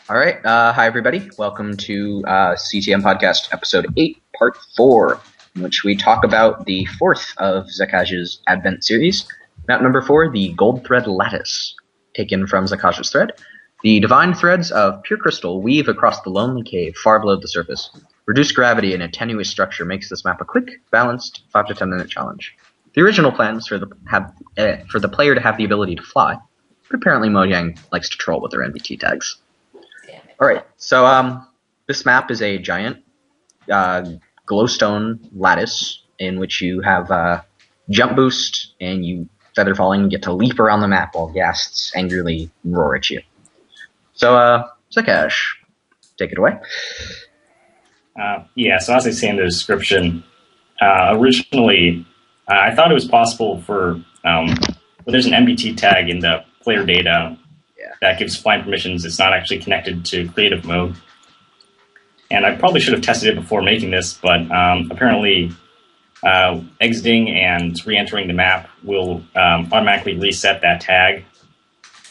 All right. Hi, everybody. Welcome to CTM Podcast, Episode 8, Part 4, in which we talk about the fourth of Xekaj's Advent series. Map number 4, the Gold Thread Lattice, taken from Xekaj's thread. The divine threads of pure crystal weave across the lonely cave far below the surface. Reduced gravity and a tenuous structure makes this map a quick, balanced 5 to 10 minute challenge. The original plan was for the player to have the ability to fly, but apparently Mojang likes to troll with their NBT tags. Alright, so this map is a giant glowstone lattice in which you have jump boost and you feather falling and get to leap around the map while ghasts angrily roar at you. So, Xekaj, take it away. So as I say in the description, originally I thought it was possible for, there's an NBT tag in the player data that gives flying permissions. It's not actually connected to creative mode. And I probably should have tested it before making this, but apparently exiting and re-entering the map will automatically reset that tag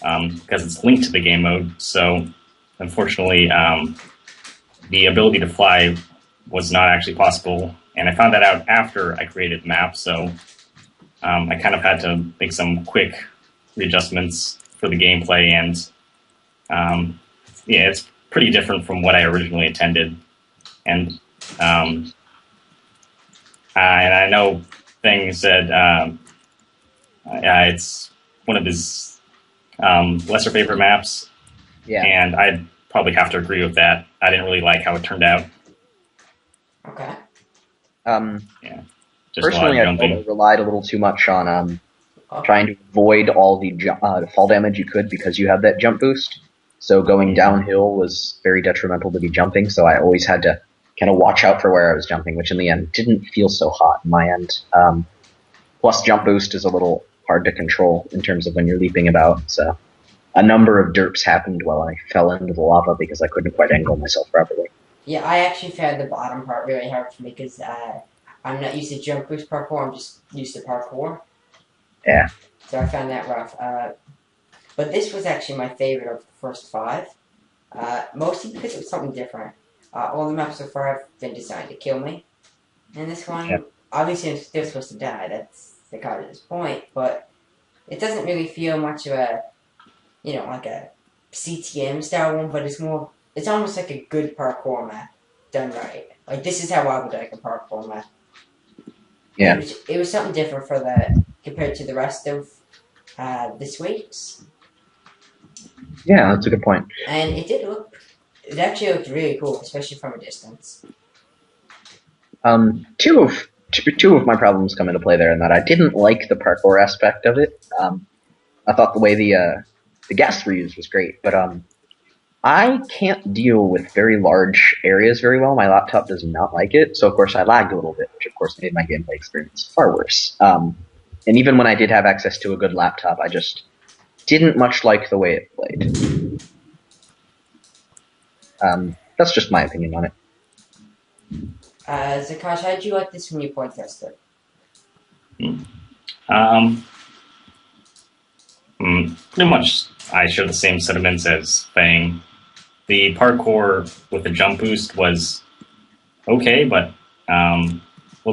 because it's linked to the game mode. So unfortunately, the ability to fly was not actually possible. And I found that out after I created the map, so I kind of had to make some quick readjustments for the gameplay, and it's pretty different from what I originally intended. And I know Thing said it's one of his lesser favorite maps, and I'd probably have to agree with that. I didn't really like how it turned out. Okay. Personally, I relied a little too much on trying to avoid all the fall damage you could because you have that jump boost. So going downhill was very detrimental to be jumping, so I always had to kind of watch out for where I was jumping, which in the end didn't feel so hot in my end. Plus jump boost is a little hard to control in terms of when you're leaping about, so a number of derps happened while I fell into the lava because I couldn't quite angle myself properly. Yeah, I actually found the bottom part really hard for me because I'm not used to jump boost parkour, I'm just used to parkour. Yeah. So I found that rough. But this was actually my favorite of the first 5. Mostly because it was something different. All the maps so far have been designed to kill me. And this one, obviously they're supposed to die, that's the card at this point, but it doesn't really feel much of a, like a CTM style one, but it's almost like a good parkour map done right. Like, this is how I would like a parkour map. Yeah. It was something different compared to the rest of this week's. Yeah, that's a good point. And it actually looked really cool, especially from a distance. Two of my problems come into play there in that I didn't like the parkour aspect of it. I thought the way the gas were used was great, but I can't deal with very large areas very well. My laptop does not like it, so of course I lagged a little bit, which of course made my gameplay experience far worse. And even when I did have access to a good laptop, I just didn't much like the way it played. That's just my opinion on it. Xekaj, how did you like this when you point tested? Pretty much I share the same sentiments as Fang. The parkour with the jump boost was okay, but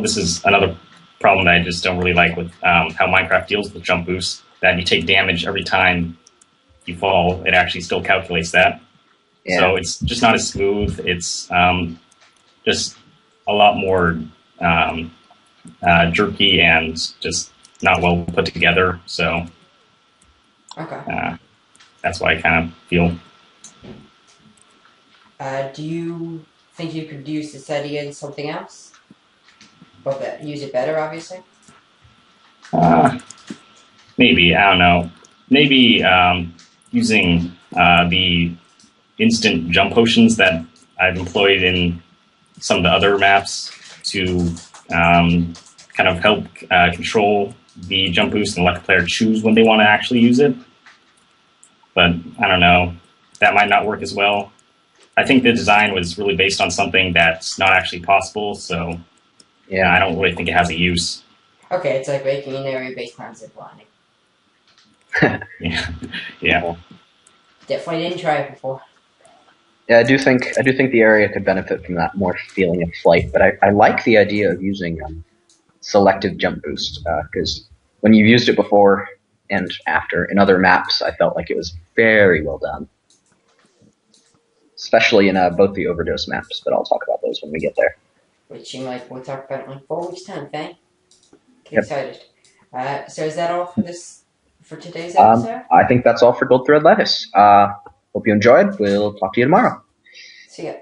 this is another problem that I just don't really like with how Minecraft deals with jump boost, that you take damage every time you fall. It actually still calculates that. Yeah. So it's just not as smooth. It's just a lot more jerky and just not well put together. So that's why I kind of feel. Do you think you could use this idea in something else? But use it better, obviously? Maybe, I don't know. Maybe using the instant jump potions that I've employed in some of the other maps to kind of help control the jump boost and let the player choose when they want to actually use it. But I don't know. That might not work as well. I think the design was really based on something that's not actually possible, so I don't really think it has a use. Okay, it's like making an area based on ziplining. Yeah. Definitely didn't try it before. Yeah, I do think the area could benefit from that more feeling of flight, but I like the idea of using selective jump boost because when you've used it before and after in other maps, I felt like it was very well done, especially in both the overdose maps. But I'll talk about those when we get there. Which we'll talk about in 4 weeks' time, Fang. Get Yep. excited. So is that all for today's episode? I think that's all for Gold Thread Lettuce. Hope you enjoyed. We'll talk to you tomorrow. See ya.